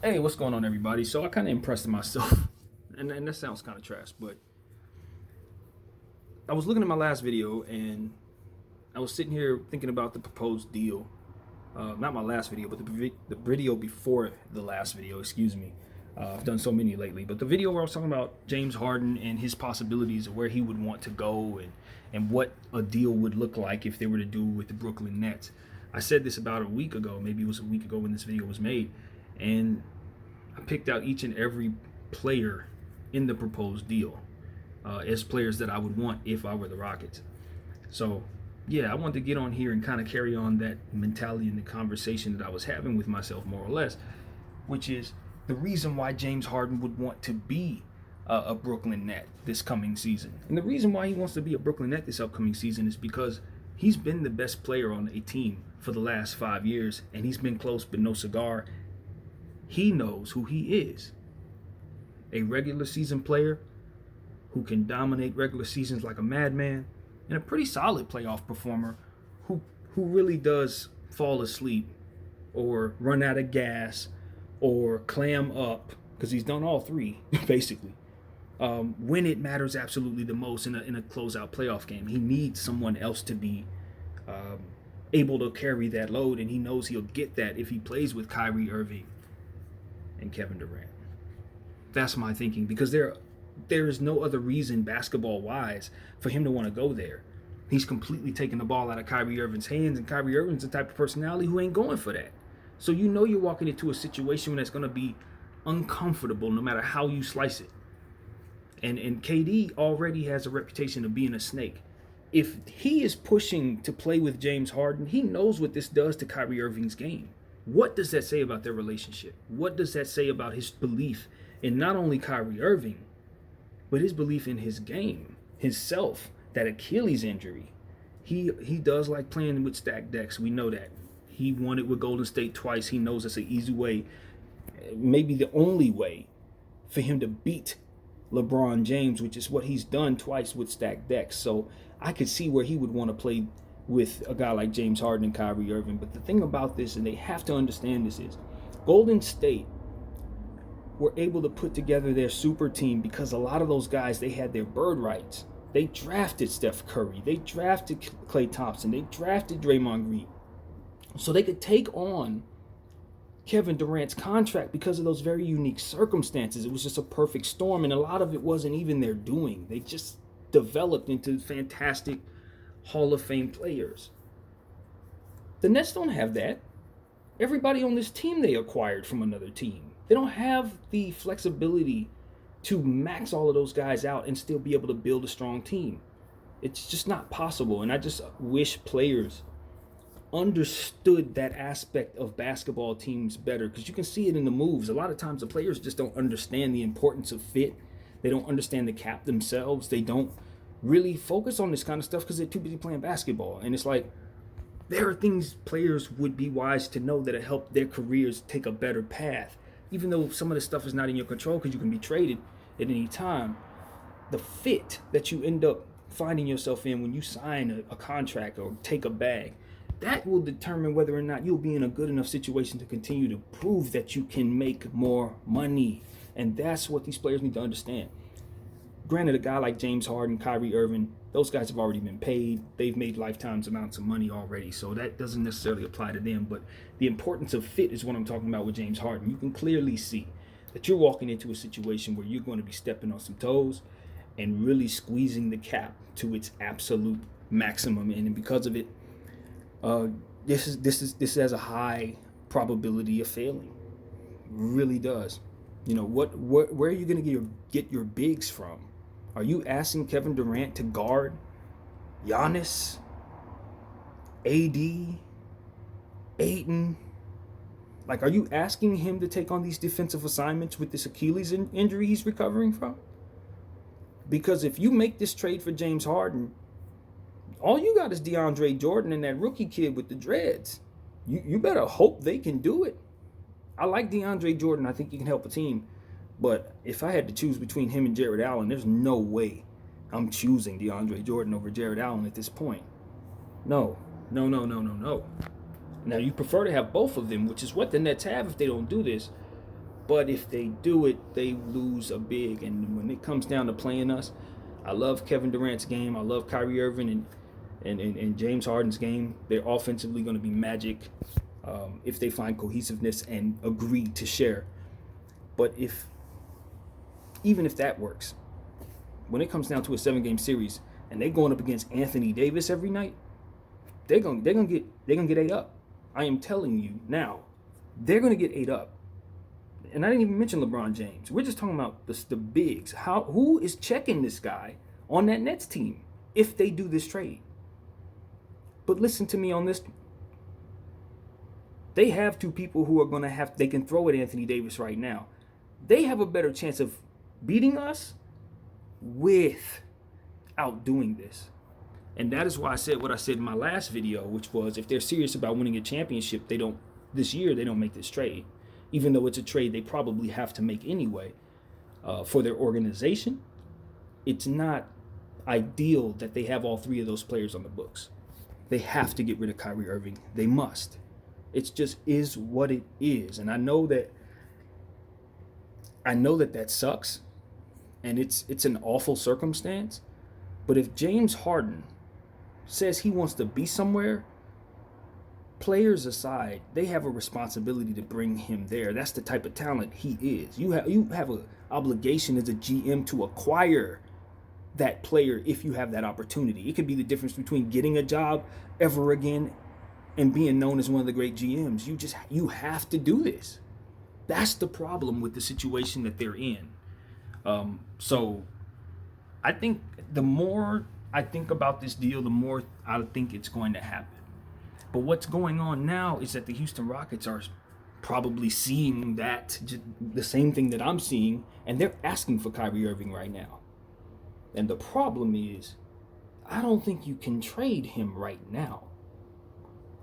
Hey, what's going on, everybody? So I kind of impressed myself, and that sounds kind of trash, but I was looking at my last video and I was sitting here thinking about the proposed deal. Not my last video, but the video before the last video. Excuse me. I've done so many lately, but the video where I was talking about James Harden and his possibilities of where he would want to go and what a deal would look like if they were to do with the Brooklyn Nets. I said this about a week ago. Maybe it was a week ago when this video was made, and I picked out each and every player in the proposed deal as players that I would want if I were the Rockets. So, yeah, I wanted to get on here and kind of carry on that mentality and the conversation that I was having with myself, more or less, which is the reason why James Harden would want to be a Brooklyn Net this coming season. And the reason why he wants to be a Brooklyn Net this upcoming season is because he's been the best player on a team for the last 5 years, and he's been close but no cigar. He knows who he is. A regular season player who can dominate regular seasons like a madman, and a pretty solid playoff performer who really does fall asleep or run out of gas or clam up, because he's done all three, basically. When it matters absolutely the most in a closeout playoff game, he needs someone else to be able to carry that load, and he knows he'll get that if he plays with Kyrie Irving and Kevin Durant. That's my thinking, because there is no other reason basketball-wise for him to want to go there. He's completely taking the ball out of Kyrie Irving's hands, and Kyrie Irving's the type of personality who ain't going for that. So you know you're walking into a situation that's going to be uncomfortable no matter how you slice it. And KD already has a reputation of being a snake. If he is pushing to play with James Harden, he knows what this does to Kyrie Irving's game. What does that say about their relationship? What does that say about his belief in not only Kyrie Irving, but his belief in his game, his self, that Achilles injury? He does like playing with stacked decks. We know that. He won it with Golden State twice. He knows it's an easy way, maybe the only way, for him to beat LeBron James, which is what he's done twice with stacked decks. So I could see where he would want to play with a guy like James Harden and Kyrie Irving. But the thing about this, and they have to understand this, is Golden State were able to put together their super team because a lot of those guys, they had their bird rights. They drafted Steph Curry. They drafted Klay Thompson. They drafted Draymond Green. So they could take on Kevin Durant's contract because of those very unique circumstances. It was just a perfect storm, and a lot of it wasn't even their doing. They just developed into fantastic Hall of Fame players. The Nets don't have that. Everybody on this team they acquired from another team. They don't have the flexibility to max all of those guys out and still be able to build a strong team. It's just not possible, and I just wish players understood that aspect of basketball teams better, because you can see it in the moves. A lot of times the players just don't understand the importance of fit. They don't understand the cap themselves. They don't really focus on this kind of stuff because they're too busy playing basketball. And it's like, there are things players would be wise to know that'll help their careers take a better path. Even though some of the stuff is not in your control because you can be traded at any time, the fit that you end up finding yourself in when you sign a contract or take a bag, that will determine whether or not you'll be in a good enough situation to continue to prove that you can make more money. And that's what these players need to understand. Granted, a guy like James Harden, Kyrie Irving, those guys have already been paid. They've made lifetime amounts of money already, so that doesn't necessarily apply to them. But the importance of fit is what I'm talking about with James Harden. You can clearly see that you're walking into a situation where you're going to be stepping on some toes and really squeezing the cap to its absolute maximum. And because of it, this has a high probability of failing. It really does. You know, where are you going to get your bigs from? Are you asking Kevin Durant to guard Giannis, AD, Ayton? Like, are you asking him to take on these defensive assignments with this Achilles injury he's recovering from? Because if you make this trade for James Harden, all you got is DeAndre Jordan and that rookie kid with the dreads. You better hope they can do it. I like DeAndre Jordan. I think he can help a team. But if I had to choose between him and Jared Allen, there's no way I'm choosing DeAndre Jordan over Jared Allen at this point. No. Now, you prefer to have both of them, which is what the Nets have if they don't do this. But if they do it, they lose a big. And when it comes down to playing us, I love Kevin Durant's game. I love Kyrie Irving and James Harden's game. They're offensively going to be magic if they find cohesiveness and agree to share. But even if that works, when it comes down to a 7-game series and they're going up against Anthony Davis every night, they're gonna get ate up. I am telling you now, they're gonna get ate up. And I didn't even mention LeBron James. We're just talking about the bigs. Who is checking this guy on that Nets team if they do this trade? But listen to me on this. They have two people who are gonna they can throw at Anthony Davis right now. They have a better chance of beating us without doing this. And that is why I said what I said in my last video, which was if they're serious about winning a championship, this year they don't make this trade. Even though it's a trade they probably have to make anyway for their organization. It's not ideal that they have all three of those players on the books. They have to get rid of Kyrie Irving. They must. It just is what it is. And I know that that sucks. And it's an awful circumstance. But if James Harden says he wants to be somewhere, players aside, they have a responsibility to bring him there. That's the type of talent he is. You have an obligation as a GM to acquire that player if you have that opportunity. It could be the difference between getting a job ever again and being known as one of the great GMs. You have to do this. That's the problem with the situation that they're in. So I think the more I think about this deal, the more I think it's going to happen. But what's going on now is that the Houston Rockets are probably seeing the same thing that I'm seeing, and they're asking for Kyrie Irving right now. And the problem is, I don't think you can trade him right now.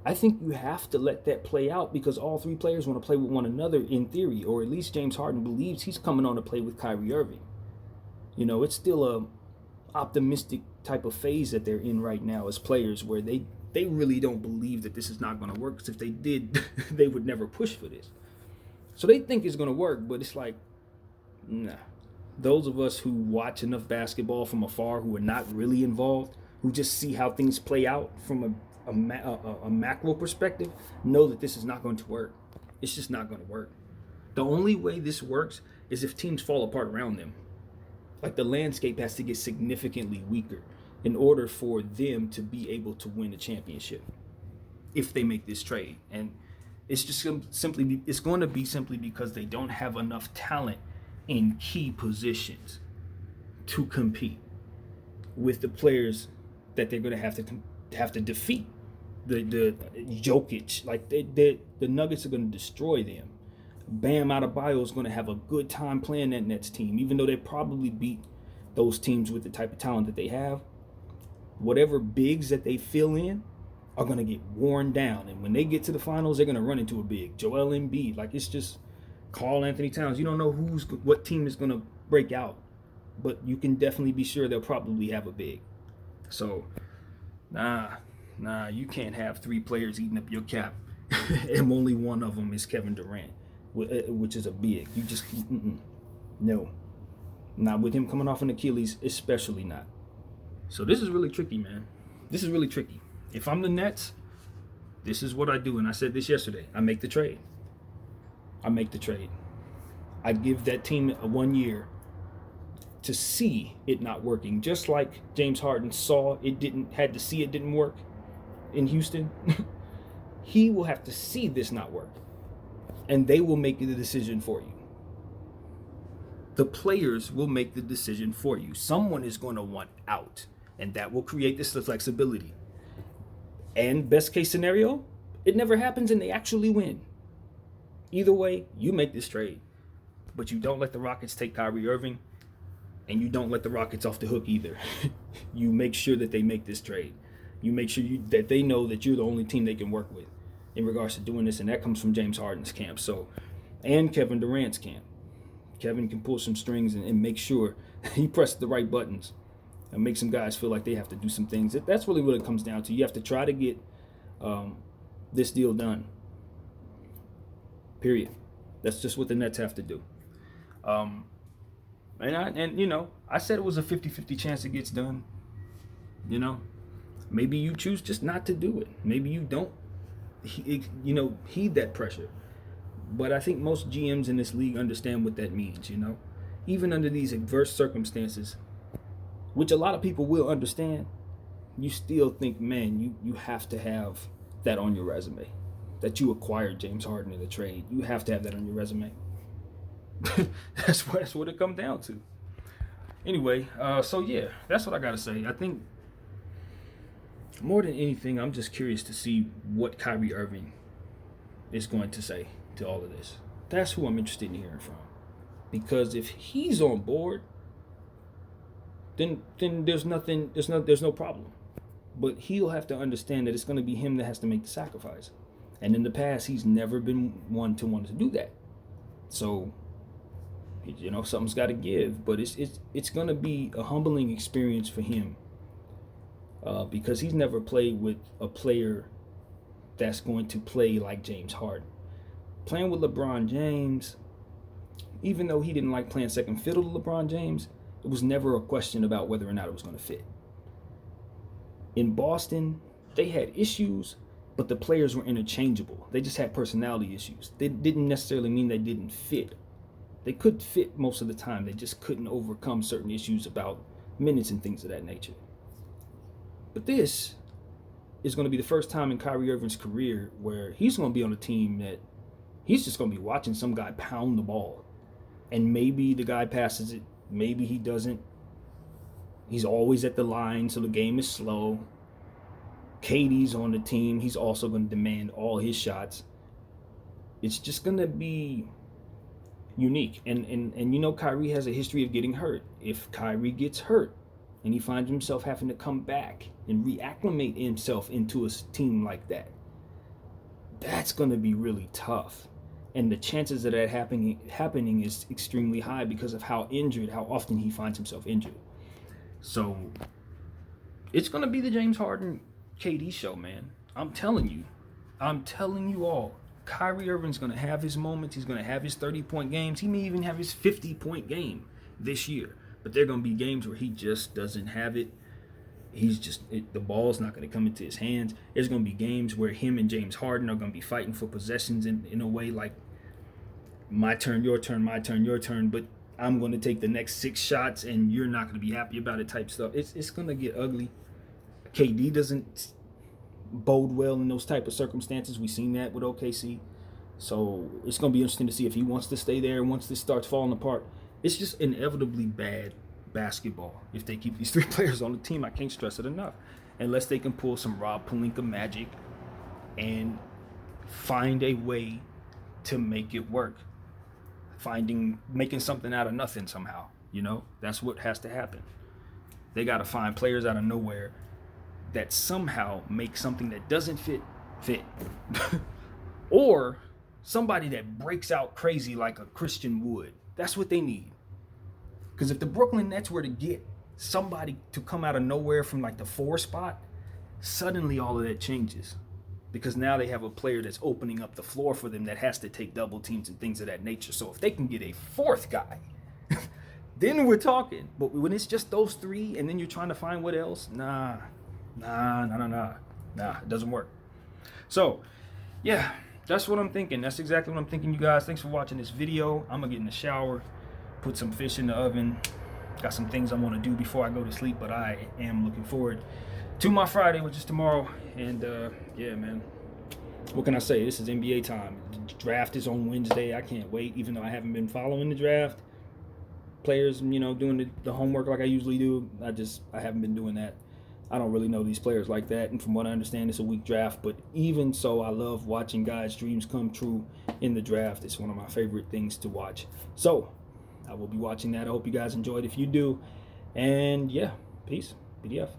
I think you have to let that play out because all three players want to play with one another in theory, or at least James Harden believes he's coming on to play with Kyrie Irving. You know, it's still a optimistic type of phase that they're in right now as players where they really don't believe that this is not going to work, because if they did, they would never push for this. So they think it's going to work, but it's like, nah. Those of us who watch enough basketball from afar, who are not really involved, who just see how things play out from a macro perspective, know that this is not going to work. It's just not going to work. The only way this works is if teams fall apart around them. Like the landscape has to get significantly weaker in order for them to be able to win a championship if they make this trade. And it's just it's going to be simply because they don't have enough talent in key positions to compete with the players that they're going to have to defeat. The Jokic, like the Nuggets are going to destroy them. Bam Adebayo is going to have a good time playing that Nets team, even though they probably beat those teams with the type of talent that they have. Whatever bigs that they fill in are going to get worn down, and when they get to the finals, they're going to run into a big. Joel Embiid, like it's just Karl Anthony Towns. You don't know what team is going to break out, but you can definitely be sure they'll probably have a big. So, nah, you can't have three players eating up your cap, and only one of them is Kevin Durant, which is a big. You just no, not with him coming off an Achilles, especially not. So this is really tricky, man. This is really tricky. If I'm the Nets, this is what I do, and I said this yesterday. I make the trade. I give that team 1 year to see it not working. Just like James Harden had to see it didn't work in Houston. He will have to see this not work. And they will make the decision for you. The players will make the decision for you. Someone is going to want out. And that will create this flexibility. And best case scenario, it never happens and they actually win. Either way, you make this trade. But you don't let the Rockets take Kyrie Irving. And you don't let the Rockets off the hook either. You make sure that they make this trade. You make sure that they know that you're the only team they can work with in regards to doing this. And that comes from James Harden's camp. And Kevin Durant's camp. Kevin can pull some strings and make sure he pressed the right buttons and make some guys feel like they have to do some things. That's really what it comes down to. You have to try to get this deal done. Period. That's just what the Nets have to do. Um, and I said it was a 50-50 chance it gets done. Maybe you choose just not to do it. Maybe you don't, heed that pressure. But I think most GMs in this league understand what that means. Even under these adverse circumstances, which a lot of people will understand, you still think, man, you have to have that on your resume, that you acquired James Harden in a trade. You have to have that on your resume. That's what it comes down to. Anyway, so yeah, that's what I gotta say. I think more than anything, I'm just curious to see what Kyrie Irving is going to say to all of this. That's who I'm interested in hearing from. Because if he's on board, then there's no problem. But he'll have to understand that it's going to be him that has to make the sacrifice. And in the past, he's never been one to want to do that. So, something's got to give. But it's going to be a humbling experience for him. Because he's never played with a player that's going to play like James Harden. Playing with LeBron James, even though he didn't like playing second fiddle to LeBron James, it was never a question about whether or not it was going to fit. In Boston, they had issues, but the players were interchangeable. They just had personality issues. They didn't necessarily mean they didn't fit. They could fit most of the time. They just couldn't overcome certain issues about minutes and things of that nature. But this is going to be the first time in Kyrie Irving's career where he's going to be on a team that he's just going to be watching some guy pound the ball. And maybe the guy passes it. Maybe he doesn't. He's always at the line, so the game is slow. KD's on the team. He's also going to demand all his shots. It's just going to be unique. And Kyrie has a history of getting hurt. If Kyrie gets hurt and he finds himself having to come back and reacclimate himself into a team like that, that's going to be really tough. And the chances of that happening is extremely high because of how often he finds himself injured. So it's going to be the James Harden KD show, man. I'm telling you all. Kyrie Irving's going to have his moments. He's going to have his 30-point games. He may even have his 50-point game this year. But there are going to be games where he just doesn't have it. The ball's not going to come into his hands. There's going to be games where him and James Harden are going to be fighting for possessions in a way like my turn, your turn, my turn, your turn, but I'm going to take the next 6 shots and you're not going to be happy about it type stuff. It's going to get ugly. KD doesn't bode well in those type of circumstances. We've seen that with OKC. So it's going to be interesting to see if he wants to stay there once this starts falling apart. It's just inevitably bad basketball if they keep these 3 players on the team. I can't stress it enough. Unless they can pull some Rob Pelinka magic and find a way to make it work. Making something out of nothing somehow. That's what has to happen. They got to find players out of nowhere that somehow make something that doesn't fit. Or somebody that breaks out crazy like a Christian Wood. That's what they need. Because if the Brooklyn Nets were to get somebody to come out of nowhere from like the 4 spot, suddenly all of that changes. Because now they have a player that's opening up the floor for them that has to take double teams and things of that nature. So if they can get a 4th guy, then we're talking. But when it's just those 3 and then you're trying to find what else, nah, it doesn't work. So, yeah, that's what I'm thinking. That's exactly what I'm thinking, you guys. Thanks for watching this video. I'm going to get in the shower, put some fish in the oven. Got some things I want to do before I go to sleep, but I am looking forward to my Friday, which is tomorrow. And yeah, man, what can I say? This is NBA time. The draft is on Wednesday. I can't wait, even though I haven't been following the draft. Players, doing the homework like I usually do. I haven't been doing that. I don't really know these players like that. And from what I understand, it's a weak draft. But even so, I love watching guys' dreams come true in the draft. It's one of my favorite things to watch. So I will be watching that. I hope you guys enjoyed. If you do, and yeah, peace. PDF.